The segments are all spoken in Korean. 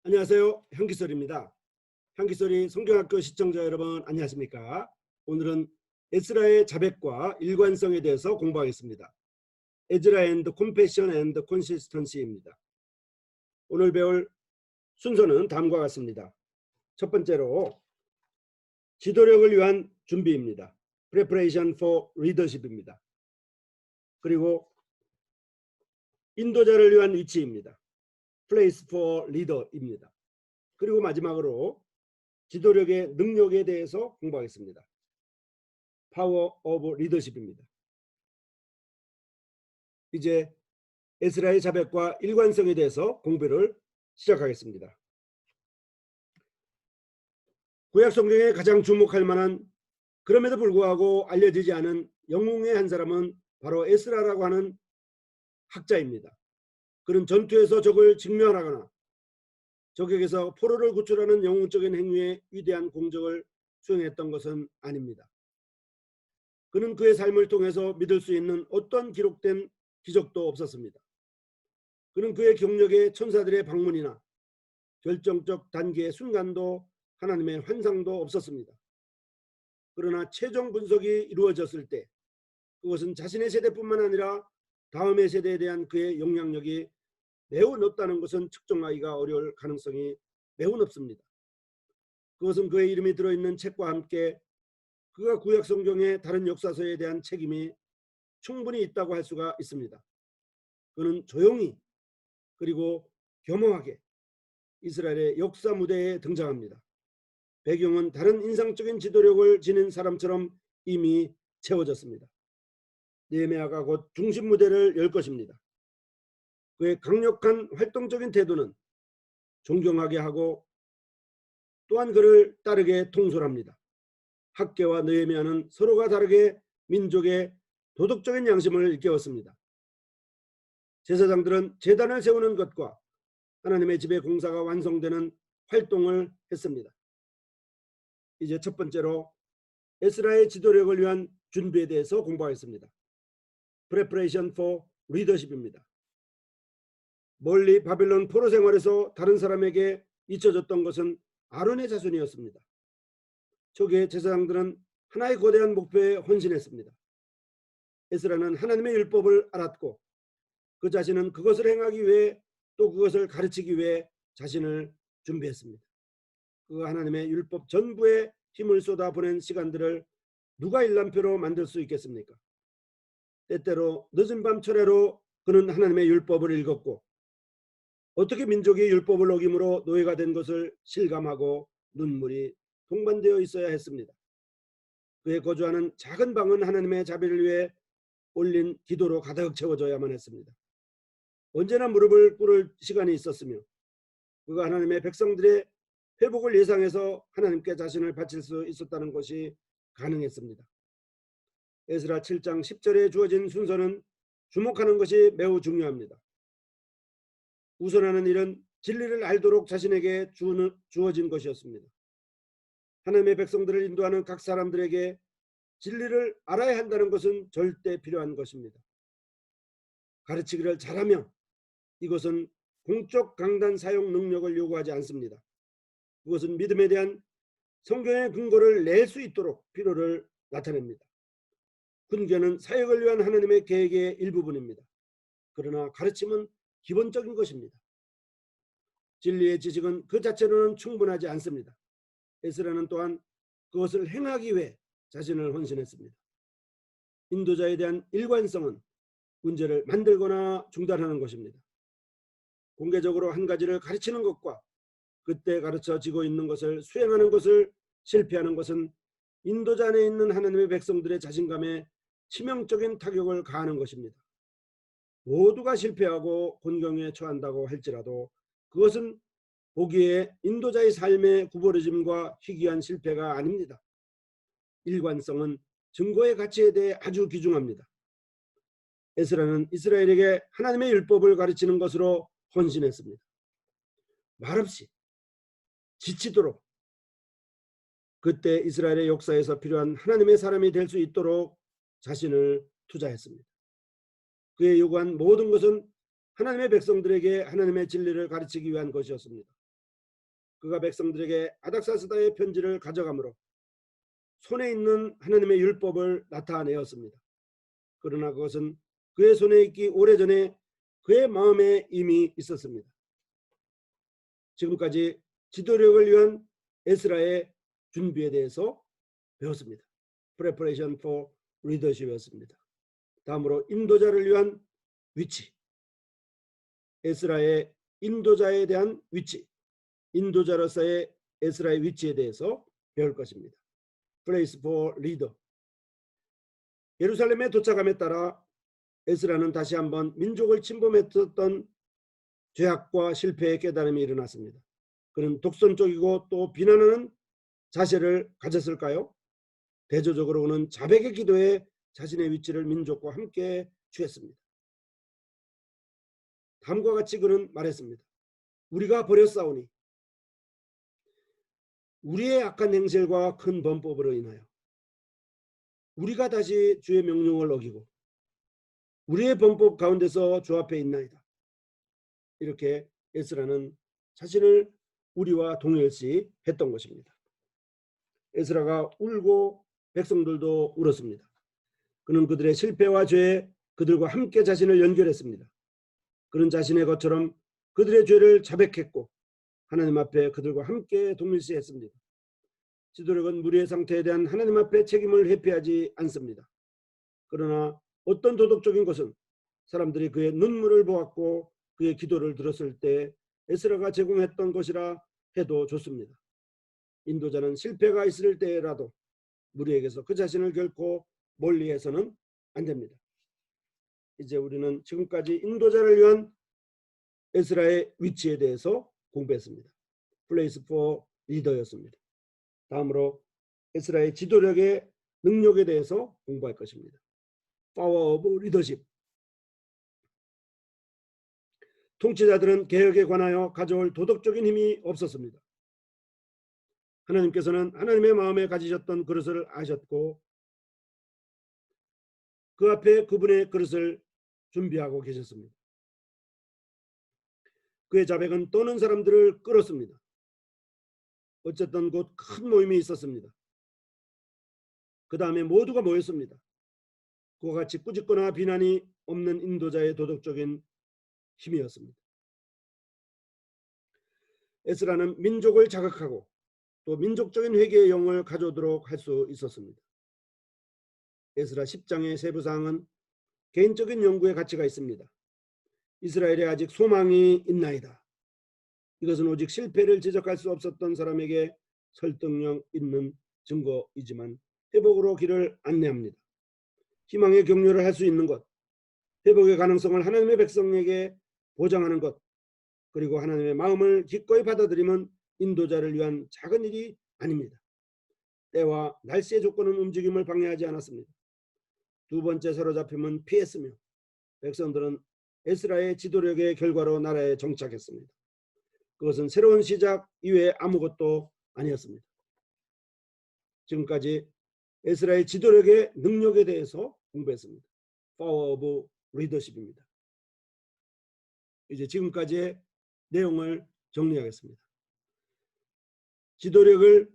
안녕하세요. 향기설입니다. 향기설이 성경학교 시청자 여러분 안녕하십니까? 오늘은 에스라의 자백과 일관성에 대해서 공부하겠습니다. 에즈라 앤드 콤패션 앤드 콘시스턴시입니다. 오늘 배울 순서는 다음과 같습니다. 첫 번째로 지도력을 위한 준비입니다. Preparation for Leadership입니다. 그리고 인도자를 위한 위치입니다. Place for Leader입니다. 그리고 마지막으로 지도력의 능력에 대해서 공부하겠습니다. 파워 오브 리더십입니다. 이제 에스라의 자백과 일관성에 대해서 공부를 시작하겠습니다. 구약 성경에 가장 주목할 만한, 그럼에도 불구하고 알려지지 않은 영웅의 한 사람은 바로 에스라라고 하는 학자입니다. 그는 전투에서 적을 직면하거나 적에게서 포로를 구출하는 영웅적인 행위에 위대한 공적을 수행했던 것은 아닙니다. 그는 그의 삶을 통해서 믿을 수 있는 어떤 기록된 기적도 없었습니다. 그는 그의 경력에 천사들의 방문이나 결정적 단계의 순간도 하나님의 환상도 없었습니다. 그러나 최종 분석이 이루어졌을 때 그것은 자신의 세대뿐만 아니라 다음의 세대에 대한 그의 영향력이 매우 높다는 것은 측정하기가 어려울 가능성이 매우 높습니다. 그것은 그의 이름이 들어있는 책과 함께 그가 구약 성경의 다른 역사서에 대한 책임이 충분히 있다고 할 수가 있습니다. 그는 조용히 그리고 겸허하게 이스라엘의 역사 무대에 등장합니다. 배경은 다른 인상적인 지도력을 지닌 사람처럼 이미 채워졌습니다. 느헤미야가 곧 중심 무대를 열 것입니다. 그의 강력한 활동적인 태도는 존경하게 하고 또한 그를 따르게 통솔합니다. 학개와 느헤미야는 서로가 다르게 민족의 도덕적인 양심을 일깨웠습니다. 제사장들은 제단을 세우는 것과 하나님의 집의 공사가 완성되는 활동을 했습니다. 이제 첫 번째로 에스라의 지도력을 위한 준비에 대해서 공부하겠습니다. Preparation for Leadership입니다. 멀리 바벨론 포로 생활에서 다른 사람에게 잊혀졌던 것은 아론의 자손이었습니다. 초기의 제사장들은 하나의 거대한 목표에 헌신했습니다. 에스라는 하나님의 율법을 알았고 그 자신은 그것을 행하기 위해 또 그것을 가르치기 위해 자신을 준비했습니다. 그 하나님의 율법 전부에 힘을 쏟아 보낸 시간들을 누가 일람표로 만들 수 있겠습니까? 때때로 늦은 밤 철야로 그는 하나님의 율법을 읽었고 어떻게 민족이 율법을 어김으로 노예가 된 것을 실감하고 눈물이 동반되어 있어야 했습니다. 그의 거주하는 작은 방은 하나님의 자비를 위해 올린 기도로 가득 채워져야만 했습니다. 언제나 무릎을 꿇을 시간이 있었으며 그가 하나님의 백성들의 회복을 예상해서 하나님께 자신을 바칠 수 있었다는 것이 가능했습니다. 에스라 7장 10절에 주어진 순서는 주목하는 것이 매우 중요합니다. 우선하는 일은 진리를 알도록 자신에게 주어진 것이었습니다. 하나님의 백성들을 인도하는 각 사람들에게 진리를 알아야 한다는 것은 절대 필요한 것입니다. 가르치기를 잘하며 이것은 공적 강단 사용 능력을 요구하지 않습니다. 그것은 믿음에 대한 성경의 근거를 낼 수 있도록 필요를 나타냅니다. 훈계는 사역을 위한 하나님의 계획의 일부분입니다. 그러나 가르침은 기본적인 것입니다. 진리의 지식은 그 자체로는 충분하지 않습니다. 에스라는 또한 그것을 행하기 위해 자신을 헌신했습니다. 인도자에 대한 일관성은 문제를 만들거나 중단하는 것입니다. 공개적으로 한 가지를 가르치는 것과 그때 가르쳐지고 있는 것을 수행하는 것을 실패하는 것은 인도자 안에 있는 하나님의 백성들의 자신감에 치명적인 타격을 가하는 것입니다. 모두가 실패하고 곤경에 처한다고 할지라도 그것은 보기에 인도자의 삶의 구부러짐과 희귀한 실패가 아닙니다. 일관성은 증거의 가치에 대해 아주 귀중합니다. 에스라는 이스라엘에게 하나님의 율법을 가르치는 것으로 헌신했습니다. 말없이 지치도록 그때 이스라엘의 역사에서 필요한 하나님의 사람이 될 수 있도록 자신을 투자했습니다. 그의 요구한 모든 것은 하나님의 백성들에게 하나님의 진리를 가르치기 위한 것이었습니다. 그가 백성들에게 아닥사스다의 편지를 가져가므로 손에 있는 하나님의 율법을 나타내었습니다. 그러나 그것은 그의 손에 있기 오래전에 그의 마음에 이미 있었습니다. 지금까지 지도력을 위한 에스라의 준비에 대해서 배웠습니다. Preparation for Leadership이었습니다. 다음으로 인도자를 위한 위치, 에스라의 인도자에 대한 위치, 인도자로서의 에스라의 위치에 대해서 배울 것입니다. Place for Leader. 예루살렘에 도착함에 따라 에스라는 다시 한번 민족을 침범했었던 죄악과 실패의 깨달음이 일어났습니다. 그는 독선적이고 또 비난하는 자세를 가졌을까요? 대조적으로 그는 자백의 기도에 자신의 위치를 민족과 함께 취했습니다. 다음과 같이 그는 말했습니다. 우리가 버렸사오니 우리의 악한 행실과 큰 범법으로 인하여 우리가 다시 주의 명령을 어기고 우리의 범법 가운데서 주 앞에 있나이다. 이렇게 에스라는 자신을 우리와 동일시했던 것입니다. 에스라가 울고 백성들도 울었습니다. 그는 그들의 실패와 죄에 그들과 함께 자신을 연결했습니다. 그는 자신의 것처럼 그들의 죄를 자백했고 하나님 앞에 그들과 함께 동일시했습니다. 지도력은 무리의 상태에 대한 하나님 앞에 책임을 회피하지 않습니다. 그러나 어떤 도덕적인 것은 사람들이 그의 눈물을 보았고 그의 기도를 들었을 때 에스라가 제공했던 것이라 해도 좋습니다. 인도자는 실패가 있을 때라도 무리에게서 그 자신을 결코 멀리해서는 안 됩니다. 이제 우리는 지금까지 인도자를 위한 에스라의 위치에 대해서 공부했습니다. Place for Leader였습니다. 다음으로 에스라의 지도력의 능력에 대해서 공부할 것입니다. Power of Leadership. 통치자들은 개혁에 관하여 가져올 도덕적인 힘이 없었습니다. 하나님께서는 하나님의 마음에 가지셨던 그릇을 아셨고 그 앞에 그분의 그릇을 준비하고 계셨습니다. 그의 자백은 떠는 사람들을 끌었습니다. 어쨌든 곧 큰 모임이 있었습니다. 그 다음에 모두가 모였습니다. 그와 같이 꾸짖거나 비난이 없는 인도자의 도덕적인 힘이었습니다. 에스라는 민족을 자극하고 또 민족적인 회개의 영을 가져오도록 할 수 있었습니다. 에스라 10장의 세부사항은 개인적인 연구의 가치가 있습니다. 이스라엘에 아직 소망이 있나이다. 이것은 오직 실패를 지적할 수 없었던 사람에게 설득력 있는 증거이지만 회복으로 길을 안내합니다. 희망의 격려를 할 수 있는 것, 회복의 가능성을 하나님의 백성에게 보장하는 것, 그리고 하나님의 마음을 기꺼이 받아들이면 인도자를 위한 작은 일이 아닙니다. 때와 날씨의 조건은 움직임을 방해하지 않았습니다. 두 번째 사로잡힘은 피했으며 백성들은 에스라의 지도력의 결과로 나라에 정착했습니다. 그것은 새로운 시작 이외에 아무것도 아니었습니다. 지금까지 에스라의 지도력의 능력에 대해서 공부했습니다. Power of Leadership입니다. 이제 지금까지의 내용을 정리하겠습니다. 지도력을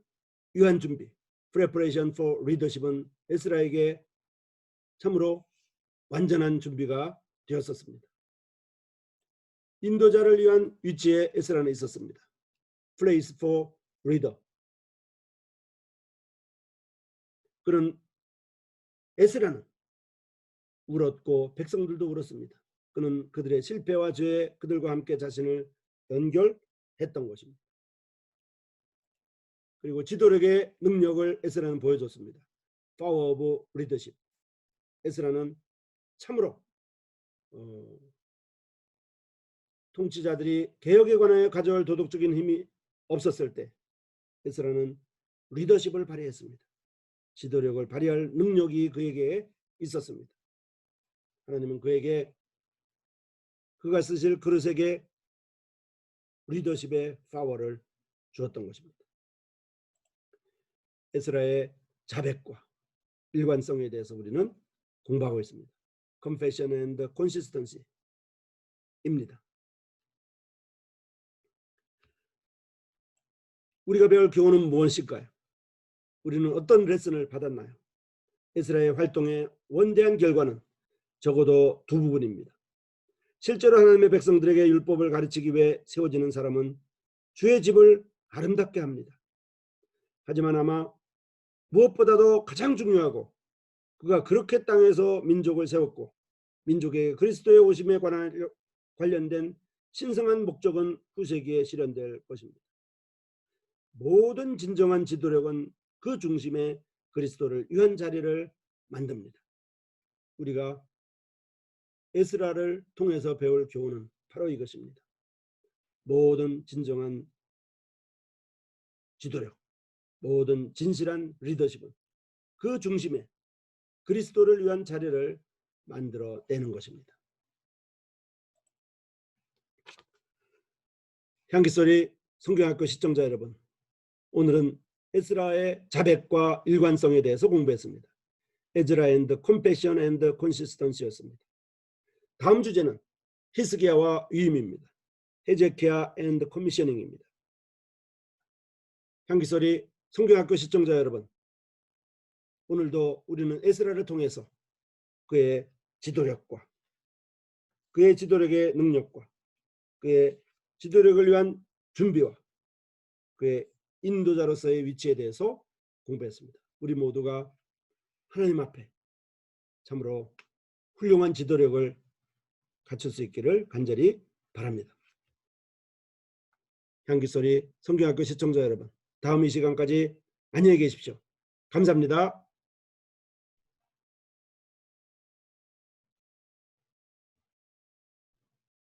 위한 준비, Preparation for Leadership은 에스라에게 참으로 완전한 준비가 되었었습니다. 인도자를 위한 위치에 에스라는 있었습니다. Place for Leader. 그는 에스라는 울었고 백성들도 울었습니다. 그는 그들의 실패와 죄에 그들과 함께 자신을 연결했던 것입니다. 그리고 지도력의 능력을 에스라는 보여줬습니다. Power of Leadership. 에스라는 참으로 통치자들이 개혁에 관하여 가져올 도덕적인 힘이 없었을 때 에스라는 리더십을 발휘했습니다. 지도력을 발휘할 능력이 그에게 있었습니다. 하나님은 그에게 그가 쓰실 그릇에게 리더십의 파워를 주었던 것입니다. 에스라의 자백과 일관성에 대해서 우리는 공부하고 있습니다. Confession and Consistency입니다. 우리가 배울 교훈은 무엇일까요? 우리는 어떤 레슨을 받았나요? 에스라의 활동의 원대한 결과는 적어도 두 부분입니다. 실제로 하나님의 백성들에게 율법을 가르치기 위해 세워지는 사람은 주의 집을 아름답게 합니다. 하지만 아마 무엇보다도 가장 중요하고 그가 그렇게 땅에서 민족을 세웠고 민족의 그리스도의 오심에 관련된 신성한 목적은 후세기에 실현될 것입니다. 모든 진정한 지도력은 그 중심에 그리스도를 위한 자리를 만듭니다. 우리가 에스라를 통해서 배울 교훈은 바로 이것입니다. 모든 진정한 지도력, 모든 진실한 리더십은 그 중심에 그리스도를 위한 자리를 만들어내는 것입니다. 향기소리 성경학교 시청자 여러분, 오늘은 에스라의 자백과 일관성에 대해서 공부했습니다. 에즈라 앤드 컴패션 앤드 콘시스턴시였습니다. 다음 주제는 히스기야와 위임입니다. 헤제키야 앤드 커미셔닝입니다. 향기소리 성경학교 시청자 여러분, 오늘도 우리는 에스라를 통해서 그의 지도력과 그의 지도력의 능력과 그의 지도력을 위한 준비와 그의 인도자로서의 위치에 대해서 공부했습니다. 우리 모두가 하나님 앞에 참으로 훌륭한 지도력을 갖출 수 있기를 간절히 바랍니다. 향기소리 성경학교 시청자 여러분, 다음 이 시간까지 안녕히 계십시오. 감사합니다.